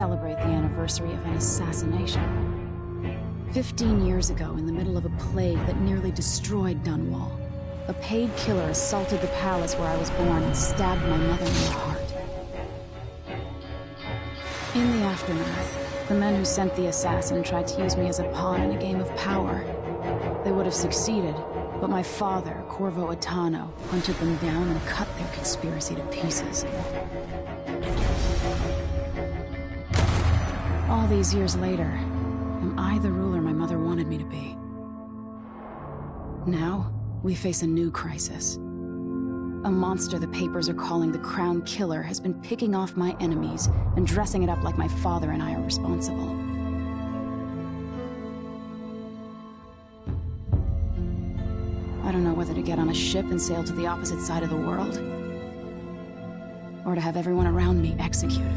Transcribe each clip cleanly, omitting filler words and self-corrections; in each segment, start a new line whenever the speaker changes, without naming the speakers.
celebrate the anniversary of an assassination. 15 years ago, in the middle of a plague that nearly destroyed Dunwall, a paid killer assaulted the palace where I was born and stabbed my mother in the heart. In the aftermath, the men who sent the assassin tried to use me as a pawn in a game of power. They would have succeeded, but my father, Corvo Attano, hunted them down and cut their conspiracy to pieces. All these years later, am I the ruler my mother wanted me to be? Now, we face a new crisis. A monster the papers are calling the Crown Killer has been picking off my enemies and dressing it up like my father and I are responsible. I don't know whether to get on a ship and sail to the opposite side of the world, or to have everyone around me executed.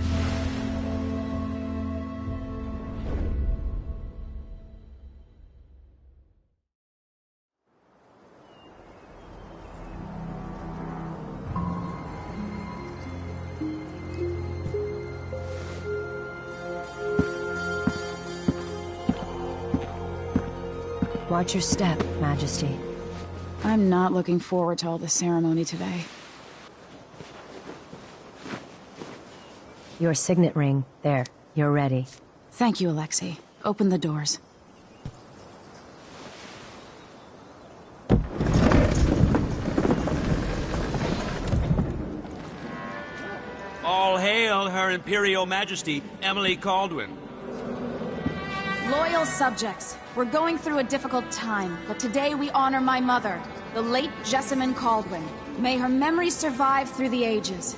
Watch your step, Majesty.
I'm not looking forward to all the ceremony today.
Your signet ring. There. You're ready.
Thank you, Alexei. Open the doors.
All hail Her Imperial Majesty, Emily Caldwin.
Loyal subjects, we're going through a difficult time, but today we honor my mother, the late Jessamine Caldwin. May her memory survive through the ages.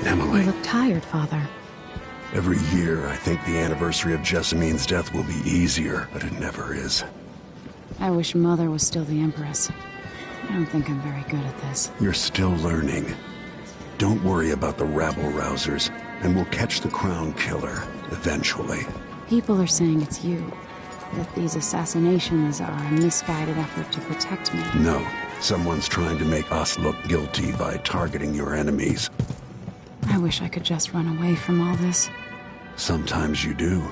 Emily.
You look tired, Father.
Every year, I think the anniversary of Jessamine's death will be easier, but it never is.
I wish Mother was still the Empress. I don't think I'm very good at this.
You're still learning. Don't worry about the rabble-rousers, and we'll catch the Crown Killer, eventually.
People are saying it's you. That these assassinations are a misguided effort to protect me.
No. Someone's trying to make us look guilty by targeting your enemies.
I wish I could just run away from all this.
Sometimes you do.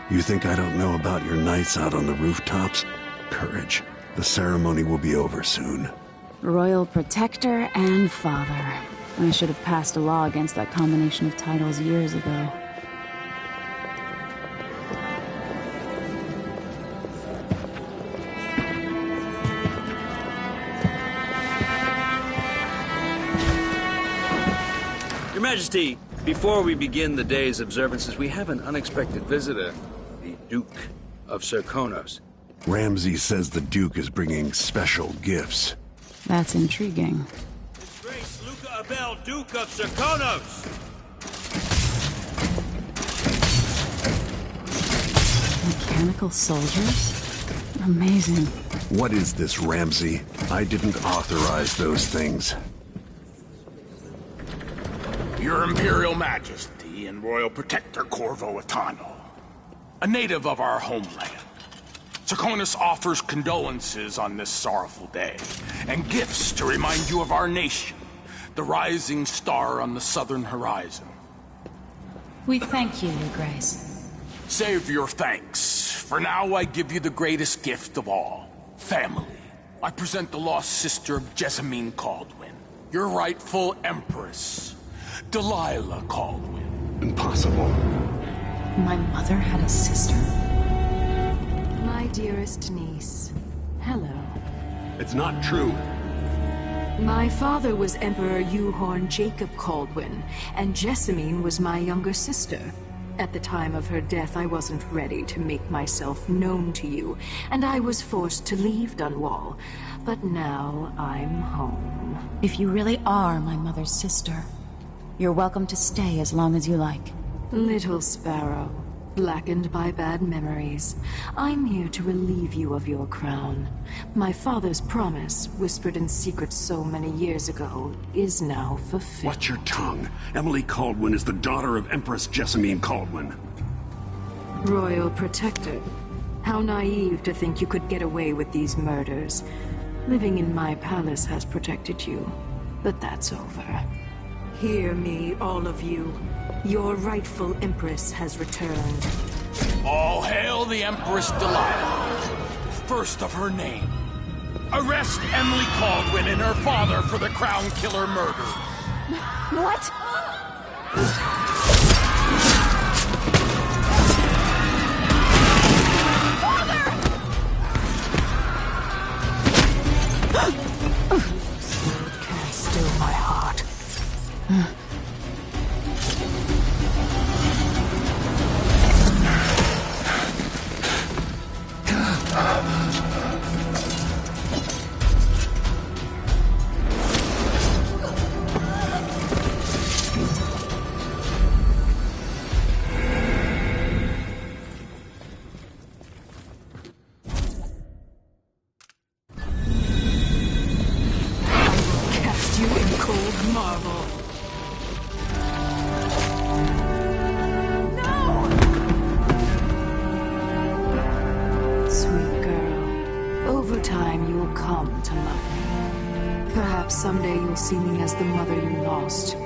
You think I don't know about your nights out on the rooftops? Courage. The ceremony will be over soon.
Royal Protector and Father. I should have passed a law against that combination of titles years ago.
Your Majesty, before we begin the day's observances, we have an unexpected visitor, the Duke of Serkonos.
Ramsay says the Duke is bringing special gifts.
That's intriguing.
His Grace Luca Abel, Duke of Serkonos!
Mechanical soldiers? Amazing.
What is this, Ramsay? I didn't authorize those things.
Your Imperial Majesty and Royal Protector Corvo Attano, a native of our homeland. Serkonos offers condolences on this sorrowful day, and gifts to remind you of our nation, the rising star on the southern horizon.
We thank you, Your Grace.
Save your thanks. For now, I give you the greatest gift of all, family. I present the lost sister of Jessamine Caldwin, your rightful Empress, Delilah Caldwin.
Impossible.
My mother had a sister?
My dearest niece, hello.
It's not true.
My father was Emperor Euhorn Jacob Caldwin, and Jessamine was my younger sister. At the time of her death, I wasn't ready to make myself known to you, and I was forced to leave Dunwall. But now I'm home.
If you really are my mother's sister, you're welcome to stay as long as you like.
Little Sparrow, blackened by bad memories, I'm here to relieve you of your crown. My father's promise, whispered in secret so many years ago, is now fulfilled.
Watch your tongue. Emily Caldwin is the daughter of Empress Jessamine Caldwin.
Royal Protector, how naive to think you could get away with these murders. Living in my palace has protected you, but that's over. Hear me, all of you. Your rightful Empress has returned.
All hail the Empress Delilah, first of her name. Arrest Emily Caldwin and her father for the Crown Killer murder.
What?
Can't still my heart. Cast you in cold marble. Sweet girl, over time you'll come to love me. Perhaps someday you'll see me as the mother you lost.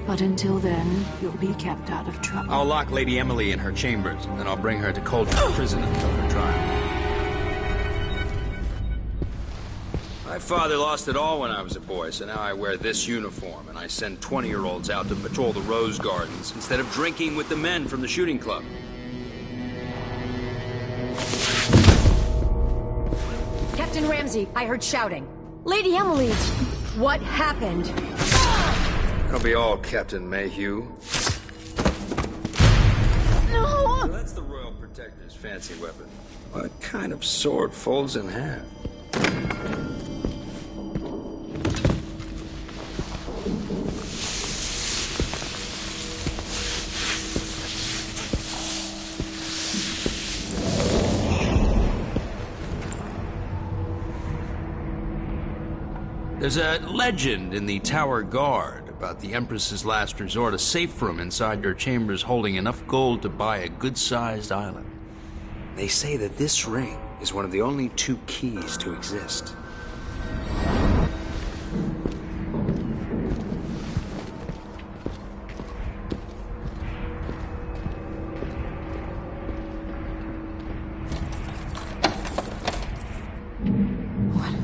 But until then, you'll be kept out of trouble.
I'll lock Lady Emily in her chambers, then I'll bring her to Cauldron Prison until her trial. My father lost it all when I was a boy, so now I wear this uniform, and I send 20-year-olds out to patrol the rose gardens instead of drinking with the men from the shooting club.
Captain Ramsey, I heard shouting. Lady Emily, what happened?
That'll be all, Captain Mayhew.
No!
So that's the Royal Protector's fancy weapon. What kind of sword folds in half? There's a legend in the Tower Guard about the Empress's last resort, a safe room inside her chambers holding enough gold to buy a good-sized island. They say that this ring is one of the only 2 keys to exist.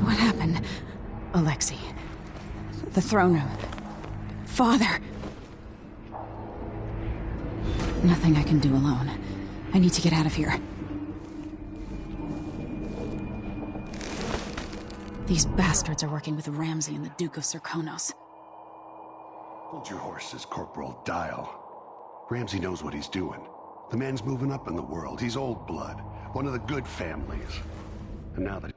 What happened? Alexei. The throne room. Father. Nothing I can do alone. I need to get out of here. These bastards are working with Ramsey and the Duke of Serkonos.
Hold your horses, Corporal Dial. Ramsey knows what he's doing. The man's moving up in the world. He's old blood. One of the good families. And now that...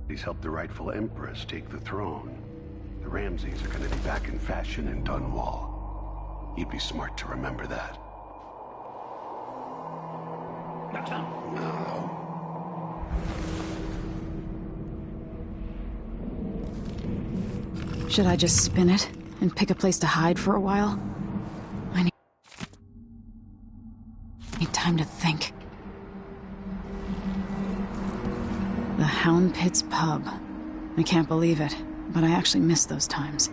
he's helped the rightful Empress take the throne. The Ramseys are gonna be back in fashion in Dunwall. You'd be smart to remember that.
Should I just spin it and pick a place to hide for a while? I need time to think. The Hound Pit's pub. I can't believe it, but I actually miss those times.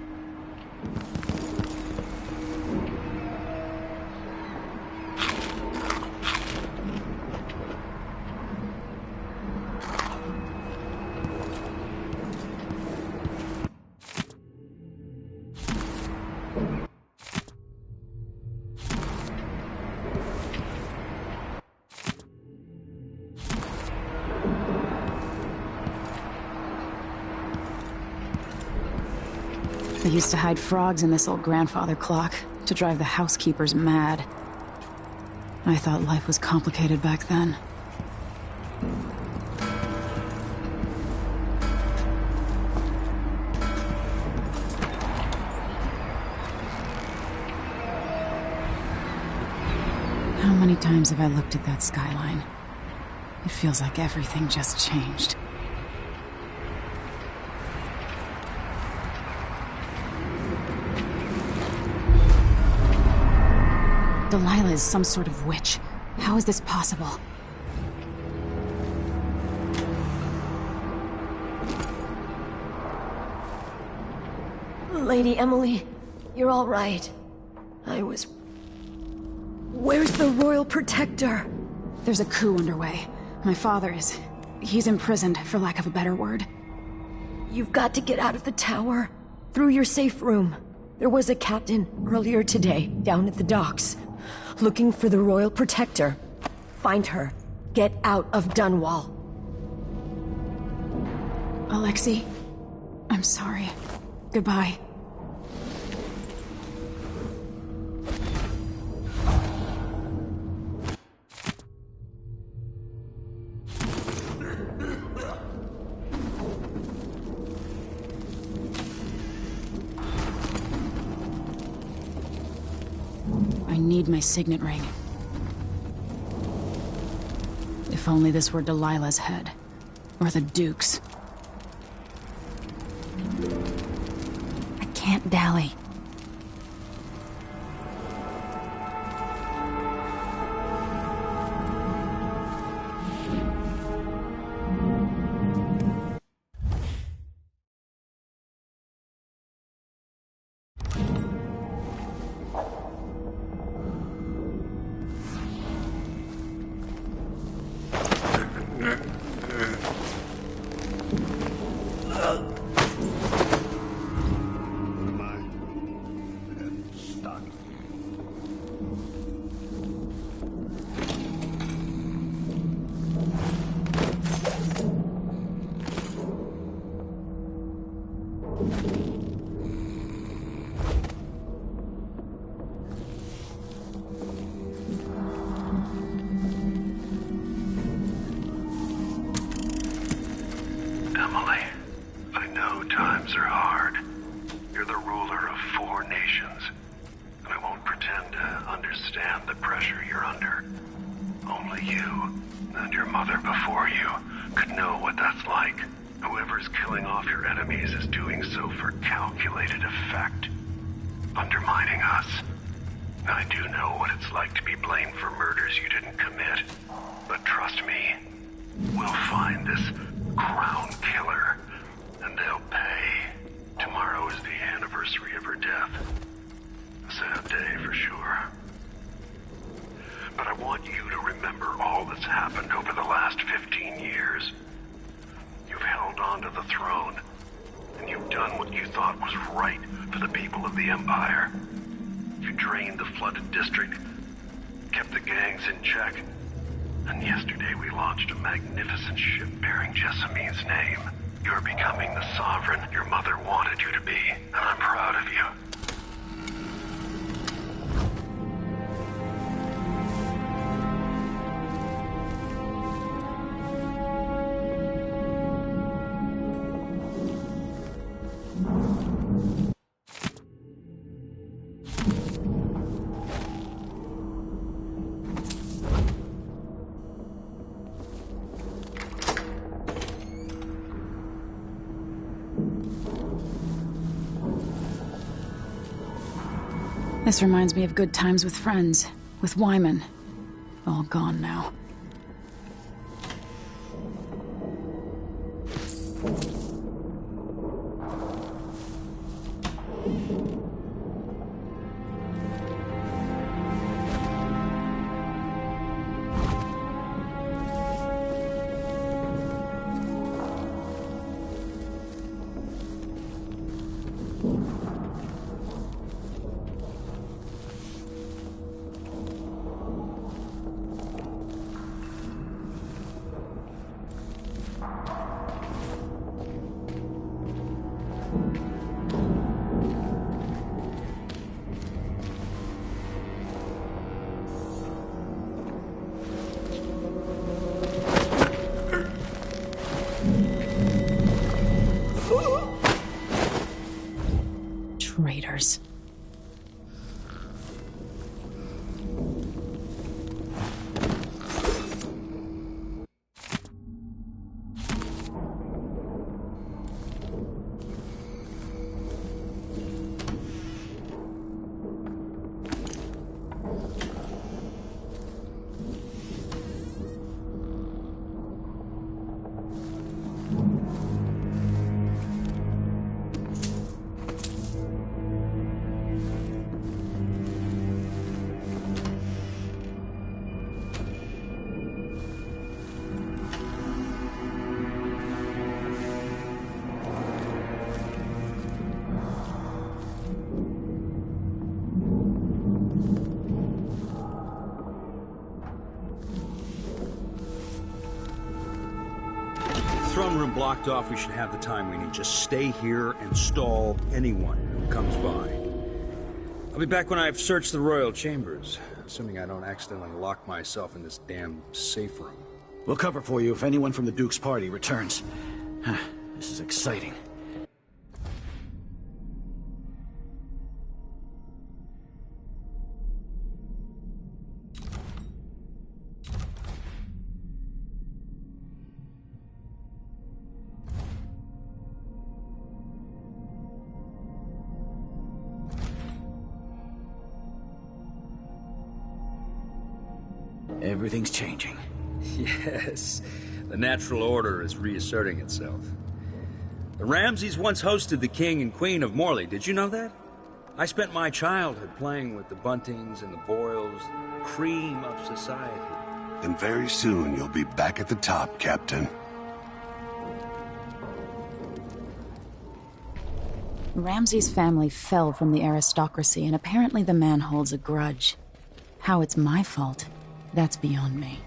I used to hide frogs in this old grandfather clock to drive the housekeepers mad. I thought life was complicated back then. How many times have I looked at that skyline? It feels like everything just changed. Delilah is some sort of witch. How is this possible?
Lady Emily, you're all right. Where's the Royal Protector?
There's a coup underway. My father is... he's imprisoned, for lack of a better word.
You've got to get out of the tower. Through your safe room. There was a captain earlier today, down at the docks, looking for the Royal Protector. Find her. Get out of Dunwall.
Alexei, I'm sorry. Goodbye. I need my signet ring. If only this were Delilah's head. Or the Duke's. I can't dally.
Emily, I know times are hard. You're the ruler of 4 nations, and I won't pretend to understand the pressure you're under. Only you, and your mother before you, could know what that's like. Whoever's killing off your enemies is doing so for calculated effect, undermining us. I do know what it's like to be blamed for murders you didn't commit, but trust me, we'll find this crown killer, and they'll pay. Tomorrow is the anniversary of her death. A sad day for sure. But I want you to remember all that's happened over the last 15 years. You've held on to the throne, and you've done what you thought was right for the people of the Empire. You drained the flooded district, kept the gangs in check, and yesterday we launched a magnificent ship bearing Jessamine's name. You're becoming the sovereign your mother wanted you to be, and I'm proud of you.
This reminds me of good times with friends, with Wyman. All gone now. Traitors.
throne room blocked off, we should have the time we need. Just stay here and stall anyone who comes by. I'll be back when I've searched the royal chambers, assuming I don't accidentally lock myself in this damn safe room.
We'll cover for you if anyone from the Duke's party returns. This is exciting. Everything's changing.
Yes, the natural order is reasserting itself. The Ramseys once hosted the king and queen of Morley, did you know that? I spent my childhood playing with the Buntings and the Boyles, the cream of society.
And very soon you'll be back at the top, Captain.
Ramsey's family fell from the aristocracy, and apparently the man holds a grudge. How it's my fault, that's beyond me.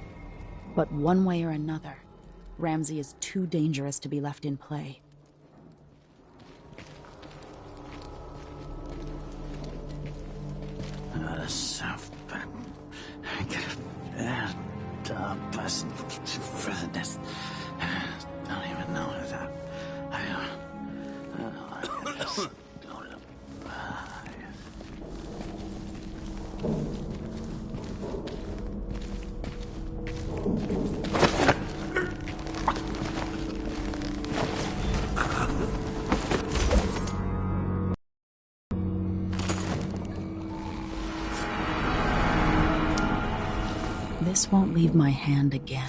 But one way or another, Ramsey is too dangerous to be left in play.
Person for this. Don't even know that.
This won't leave my hand again.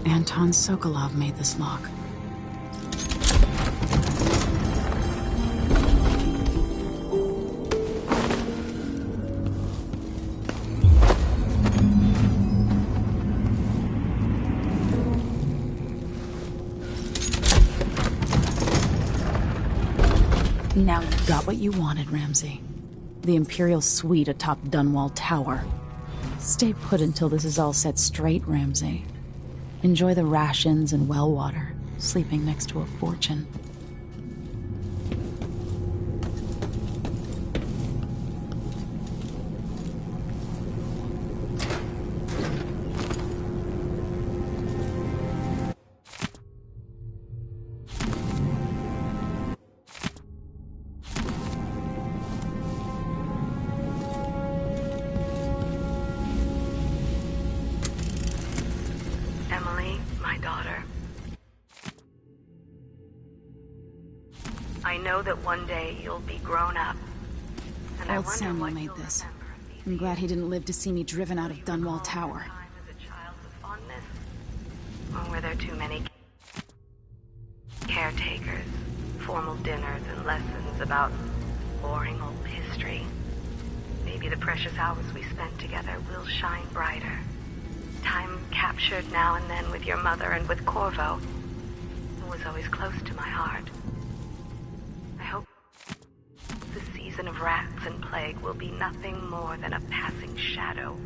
Anton Sokolov made this lock. Now you got what you wanted, Ramsey. The Imperial suite atop Dunwall Tower. Stay put until this is all set straight, Ramsey. Enjoy the rations and well water, sleeping next to a fortune.
I know that one day you'll be grown up. And
Old Samuel made this. I'm glad he didn't live to see me driven out of Dunwall Tower.
Or were there too many caretakers, formal dinners, and lessons about boring old history? Maybe the precious hours we spent together will shine brighter. Time captured now and then with your mother and with Corvo, who was always close to my heart. I hope the season of rats and plague will be nothing more than a passing shadow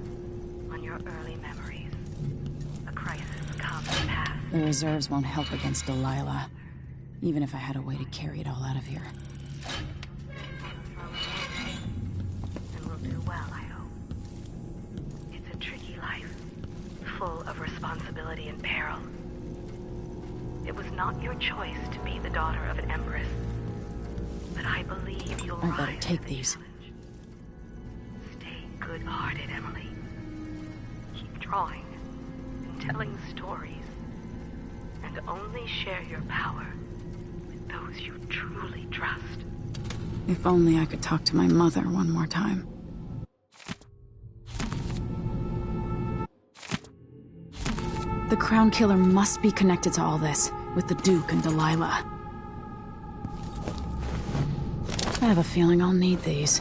on your early memories. A crisis comes and passes.
The reserves won't help against Delilah, even if I had a way to carry it all out of here.
And we'll do well, I hope. It's a tricky life, full of responsibility and peril. It was not your choice to be the daughter of an empress, but I believe you'll rise.
I better take these.
Challenge. Stay good-hearted, Emily. Keep drawing and telling stories, and only share your power with those you truly trust.
If only I could talk to my mother one more time. The Crown Killer must be connected to all this. with the Duke and Delilah. I have a feeling I'll need these.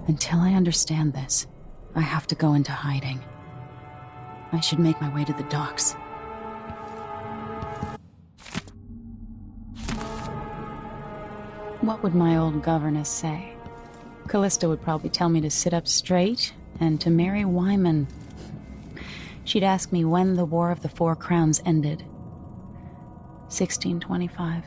Until I understand this, I have to go into hiding. I should make my way to the docks. What would my old governess say? Callista would probably tell me to sit up straight and to marry Wyman. She'd ask me when the War of the Four Crowns ended. 1625.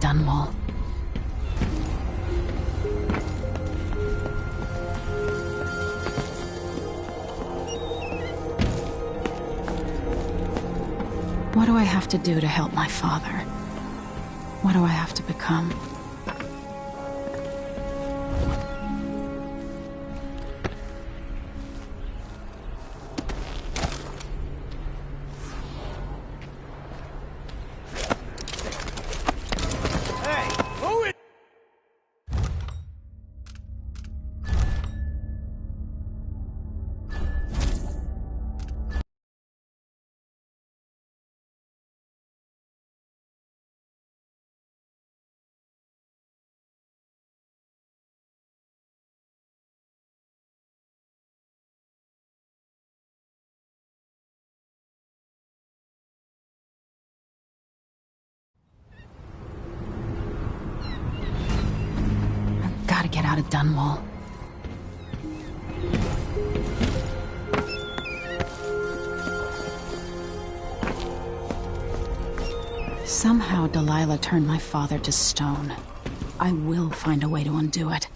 Dunwall. What do I have to do to help my father? What do I have to become? Gotta get out of Dunwall. Somehow Delilah turned my father to stone. I will find a way to undo it.